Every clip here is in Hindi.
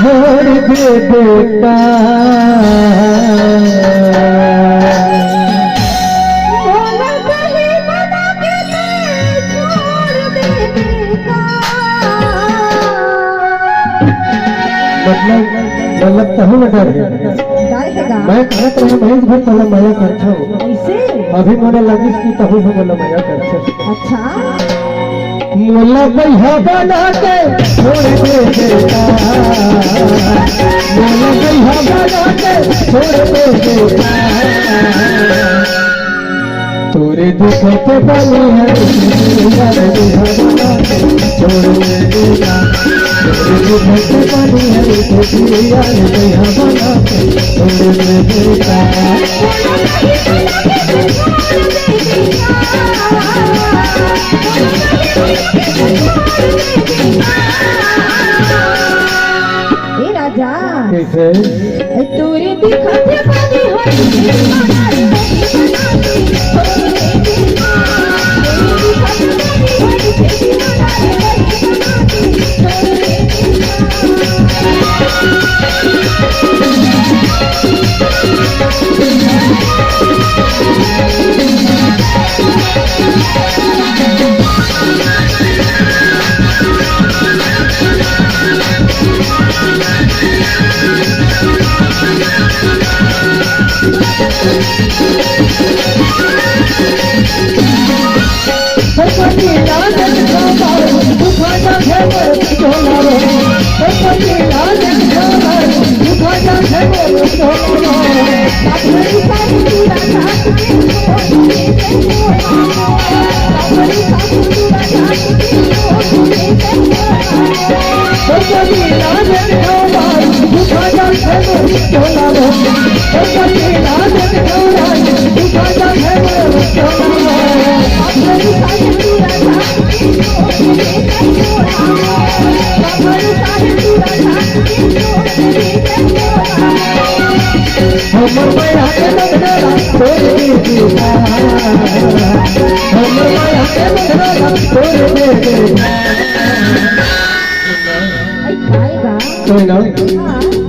छोड़ दे बेटा मतलब तहु न डर मैं कहत रहे महेश भर तला माया करछो अभी मोला लगिस की तहु हो मोला माया करछो अच्छा मोला भैया बना के छोड़ दे बेटा मोला भैया बना के छोड़ दे बेटा तोरे दुख पे बनी है यार भैया बना के छोड़ दे बेटा तोरे दुख पे बनी है यार भैया बना के छोड़ दे बेटा राजा कैसे तोरे दिखते बनी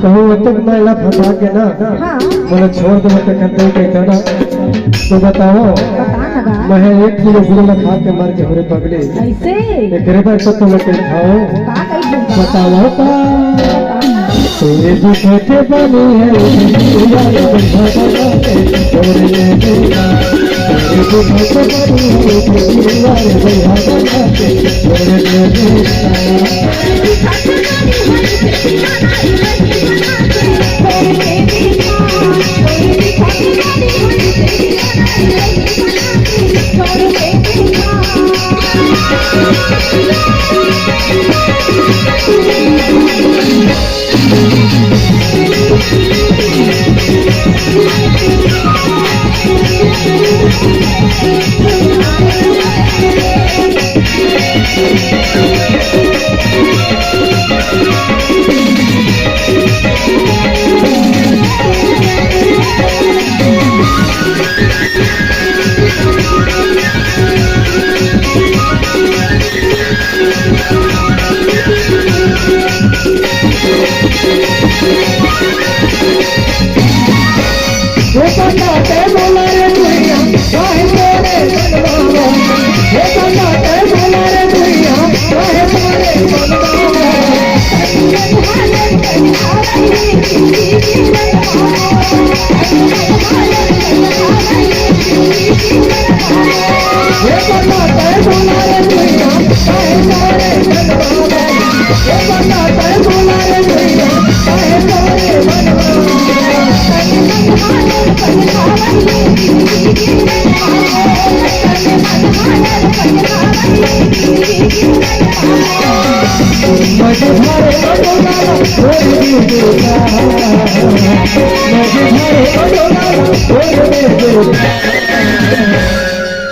कहूँ तक मैला फंसा के ना बोले छोड़ दो तो कहते कहता ना तो बताओ मैं 1 किलो गुड़ खा के मर के हमरे पगले एक बार तो तुम खाओ बताओ का तेरे दुख के बनी है यार भैया बना के छोड़ दे बेटा तेरे दुख के बनी है यार भैया बना के छोड़ दे बेटा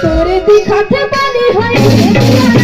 तोरे दिखत बनी है